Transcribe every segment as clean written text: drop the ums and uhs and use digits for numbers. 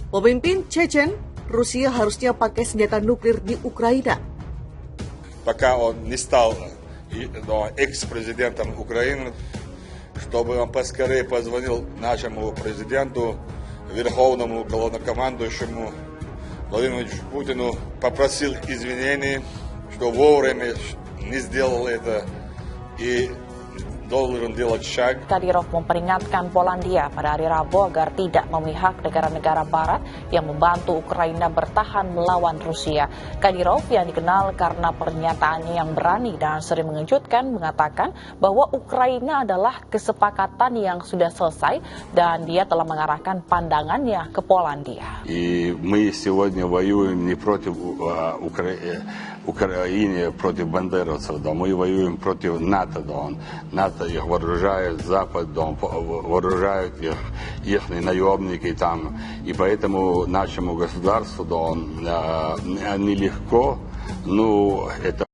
Pemimpin Chechen, Rusia harusnya pakai senjata nuklir di Ukraina. Пока он не стал экс-президентом Украины, чтобы он поскорее позвонил нашему президенту, верховному главнокомандующему Владимиру Путину, попросил извинений, что вовремя не сделал это и должен делать шаг. Kadyrov memperingatkan Polandia pada hari Rabu agar tidak memihak negara-negara barat yang membantu Ukraina bertahan melawan Rusia. Kadyrov yang dikenal karena pernyataannya yang berani dan sering mengejutkan mengatakan bahwa Ukraina adalah kesepakatan yang sudah selesai dan dia telah mengarahkan pandangannya ke Polandia. И мы сегодня воюем не против Украины, против бандеровцев, да, мы воюем против НАТО, да, НАТО их вооружает, Запад, да, вооружают их наемники там, и поэтому нашему государству, да, нелегко, ну, это.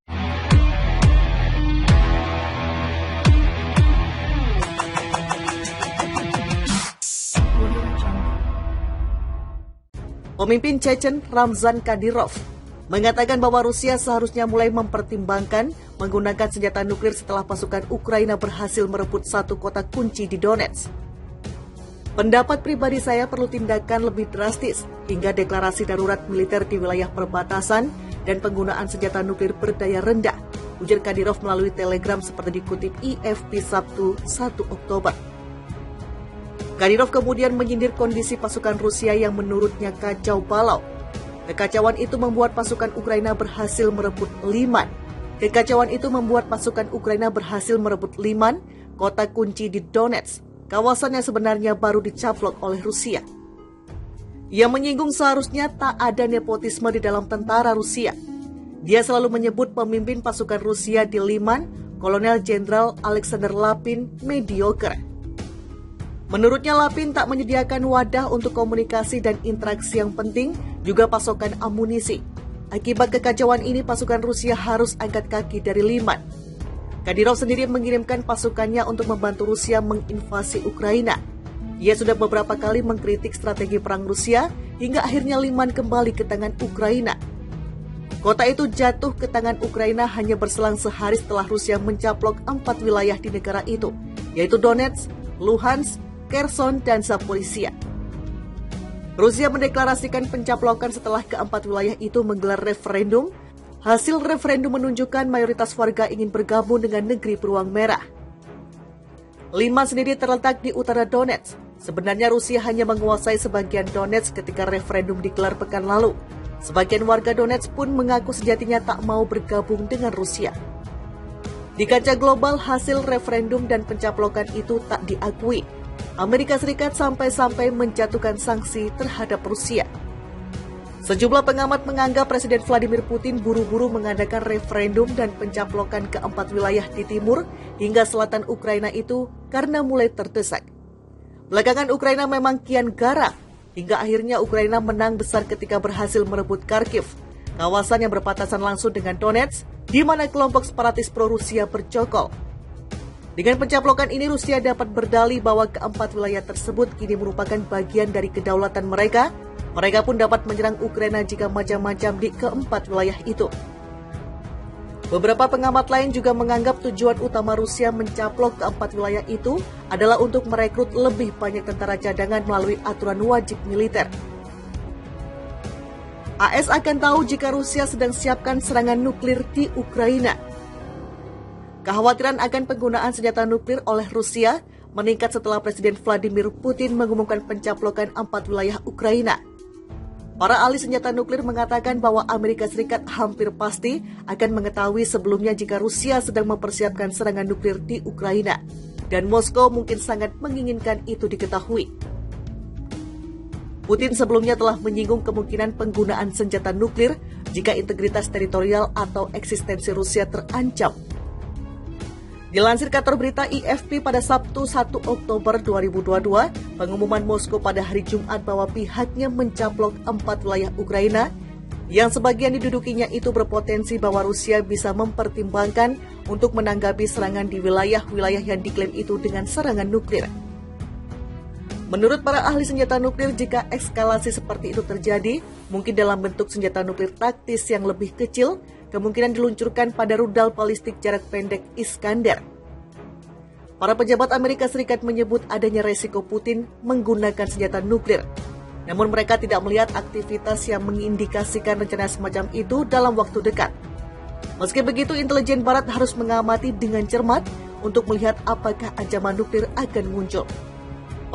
Pemimpin Chechen Ramzan Kadyrov mengatakan bahwa Rusia seharusnya mulai mempertimbangkan menggunakan senjata nuklir setelah pasukan Ukraina berhasil merebut satu kota kunci di Donetsk. Pendapat pribadi saya perlu tindakan lebih drastis hingga deklarasi darurat militer di wilayah perbatasan dan penggunaan senjata nuklir berdaya rendah, ujar Kadyrov melalui telegram seperti dikutip IFP Sabtu 1 Oktober. Kadyrov kemudian menyindir kondisi pasukan Rusia yang menurutnya kacau balau. Kekacauan itu membuat pasukan Ukraina berhasil merebut Liman. Liman, kota kunci di Donetsk, kawasan yang sebenarnya baru dicaplok oleh Rusia. Ia menyinggung seharusnya tak ada nepotisme di dalam tentara Rusia. Dia selalu menyebut pemimpin pasukan Rusia di Liman, Kolonel Jenderal Alexander Lapin, mediocre. Menurutnya Lapin tak menyediakan wadah untuk komunikasi dan interaksi yang penting, juga pasokan amunisi. Akibat kekacauan ini pasukan Rusia harus angkat kaki dari Liman. Kadyrov sendiri mengirimkan pasukannya untuk membantu Rusia menginvasi Ukraina. Ia sudah beberapa kali mengkritik strategi perang Rusia hingga akhirnya Liman kembali ke tangan Ukraina. Kota itu jatuh ke tangan Ukraina hanya berselang sehari setelah Rusia mencaplok 4 wilayah di negara itu, yaitu Donetsk, Luhansk, Kherson, dan Zaporizhia. Rusia mendeklarasikan pencaplokan setelah keempat wilayah itu menggelar referendum. Hasil referendum menunjukkan mayoritas warga ingin bergabung dengan negeri beruang merah. Liman sendiri terletak di utara Donetsk. Sebenarnya Rusia hanya menguasai sebagian Donetsk ketika referendum digelar pekan lalu. Sebagian warga Donetsk pun mengaku sejatinya tak mau bergabung dengan Rusia. Di kancah global, hasil referendum dan pencaplokan itu tak diakui. Amerika Serikat sampai-sampai menjatuhkan sanksi terhadap Rusia. Sejumlah pengamat menganggap Presiden Vladimir Putin buru-buru mengadakan referendum dan pencaplokan keempat wilayah di timur hingga selatan Ukraina itu karena mulai terdesak. Belakangan Ukraina memang kian garang, hingga akhirnya Ukraina menang besar ketika berhasil merebut Kharkiv, kawasan yang berbatasan langsung dengan Donetsk, di mana kelompok separatis pro-Rusia bercokol. Dengan pencaplokan ini, Rusia dapat berdalih bahwa keempat wilayah tersebut kini merupakan bagian dari kedaulatan mereka. Mereka pun dapat menyerang Ukraina jika macam-macam di keempat wilayah itu. Beberapa pengamat lain juga menganggap tujuan utama Rusia mencaplok keempat wilayah itu adalah untuk merekrut lebih banyak tentara cadangan melalui aturan wajib militer. AS akan tahu jika Rusia sedang siapkan serangan nuklir di Ukraina. Kekhawatiran akan penggunaan senjata nuklir oleh Rusia meningkat setelah Presiden Vladimir Putin mengumumkan pencaplokan 4 wilayah Ukraina. Para ahli senjata nuklir mengatakan bahwa Amerika Serikat hampir pasti akan mengetahui sebelumnya jika Rusia sedang mempersiapkan serangan nuklir di Ukraina, dan Moskow mungkin sangat menginginkan itu diketahui. Putin sebelumnya telah menyinggung kemungkinan penggunaan senjata nuklir jika integritas teritorial atau eksistensi Rusia terancam. Dilansir kantor berita IFP pada Sabtu 1 Oktober 2022, pengumuman Moskow pada hari Jumat bahwa pihaknya mencaplok 4 wilayah Ukraina yang sebagian didudukinya itu berpotensi bahwa Rusia bisa mempertimbangkan untuk menanggapi serangan di wilayah-wilayah yang diklaim itu dengan serangan nuklir. Menurut para ahli senjata nuklir, jika eskalasi seperti itu terjadi, mungkin dalam bentuk senjata nuklir taktis yang lebih kecil, kemungkinan diluncurkan pada rudal balistik jarak pendek Iskander. Para pejabat Amerika Serikat menyebut adanya resiko Putin menggunakan senjata nuklir. Namun mereka tidak melihat aktivitas yang mengindikasikan rencana semacam itu dalam waktu dekat. Meski begitu, intelijen Barat harus mengamati dengan cermat untuk melihat apakah ancaman nuklir akan muncul.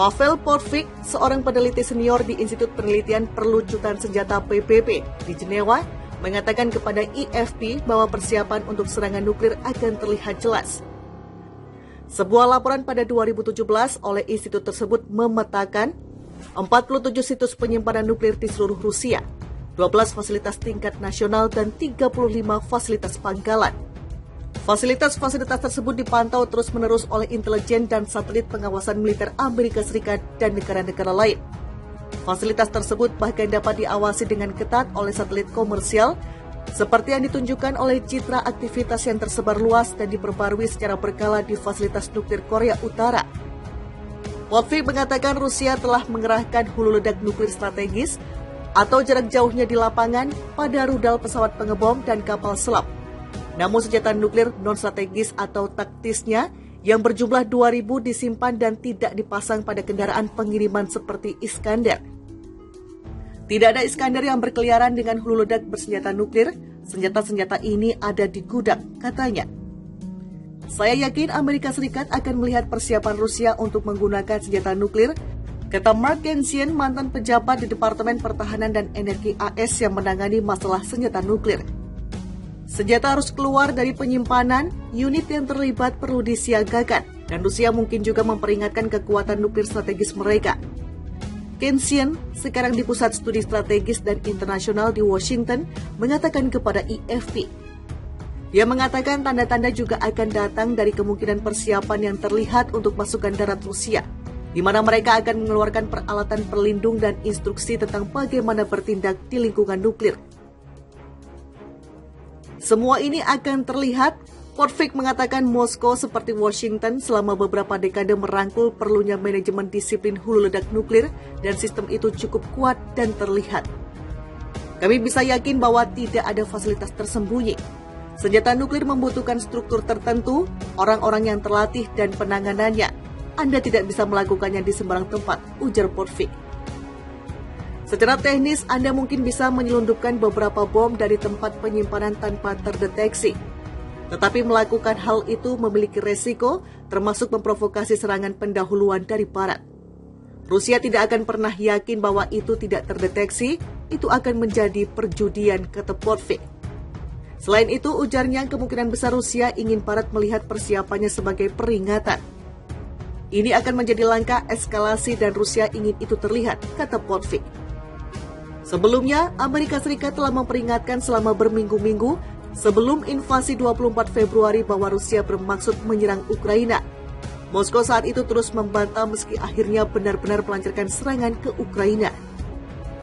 Pavel Porfik, seorang peneliti senior di Institut Penelitian Perlucutan Senjata PBB di Jenewa, mengatakan kepada IFP bahwa persiapan untuk serangan nuklir akan terlihat jelas. Sebuah laporan pada 2017 oleh institut tersebut memetakan 47 situs penyimpanan nuklir di seluruh Rusia, 12 fasilitas tingkat nasional, dan 35 fasilitas pangkalan. Fasilitas-fasilitas tersebut dipantau terus-menerus oleh intelijen dan satelit pengawasan militer Amerika Serikat dan negara-negara lain. Fasilitas tersebut bahkan dapat diawasi dengan ketat oleh satelit komersial, seperti yang ditunjukkan oleh citra aktivitas yang tersebar luas dan diperbarui secara berkala di fasilitas nuklir Korea Utara. Potvin mengatakan Rusia telah mengerahkan hulu ledak nuklir strategis atau jarak jauhnya di lapangan pada rudal pesawat pengebom dan kapal selam. Namun senjata nuklir non-strategis atau taktisnya yang berjumlah 2.000 disimpan dan tidak dipasang pada kendaraan pengiriman seperti Iskander. Tidak ada Iskander yang berkeliaran dengan hulu ledak bersenjata nuklir. Senjata-senjata ini ada di gudang, katanya. Saya yakin Amerika Serikat akan melihat persiapan Rusia untuk menggunakan senjata nuklir, kata Mark Kensian, mantan pejabat di Departemen Pertahanan dan Energi AS yang menangani masalah senjata nuklir. Senjata harus keluar dari penyimpanan, unit yang terlibat perlu disiagakan, dan Rusia mungkin juga memperingatkan kekuatan nuklir strategis mereka. Kensian, sekarang di Pusat Studi Strategis dan Internasional di Washington, mengatakan kepada IFP. Dia mengatakan tanda-tanda juga akan datang dari kemungkinan persiapan yang terlihat untuk pasukan darat Rusia, di mana mereka akan mengeluarkan peralatan pelindung dan instruksi tentang bagaimana bertindak di lingkungan nuklir. Semua ini akan terlihat, Potvin mengatakan Moskow seperti Washington selama beberapa dekade merangkul perlunya manajemen disiplin hulu ledak nuklir dan sistem itu cukup kuat dan terlihat. Kami bisa yakin bahwa tidak ada fasilitas tersembunyi. Senjata nuklir membutuhkan struktur tertentu, orang-orang yang terlatih dan penanganannya. Anda tidak bisa melakukannya di sembarang tempat, ujar Potvin. Secara teknis, Anda mungkin bisa menyelundupkan beberapa bom dari tempat penyimpanan tanpa terdeteksi. Tetapi melakukan hal itu memiliki resiko, termasuk memprovokasi serangan pendahuluan dari Barat. Rusia tidak akan pernah yakin bahwa itu tidak terdeteksi, itu akan menjadi perjudian, kata Potvin. Selain itu, ujarnya kemungkinan besar Rusia ingin Barat melihat persiapannya sebagai peringatan. Ini akan menjadi langkah eskalasi dan Rusia ingin itu terlihat, kata Potvin. Sebelumnya, Amerika Serikat telah memperingatkan selama berminggu-minggu sebelum invasi 24 Februari bahwa Rusia bermaksud menyerang Ukraina. Moskow saat itu terus membantah meski akhirnya benar-benar melancarkan serangan ke Ukraina.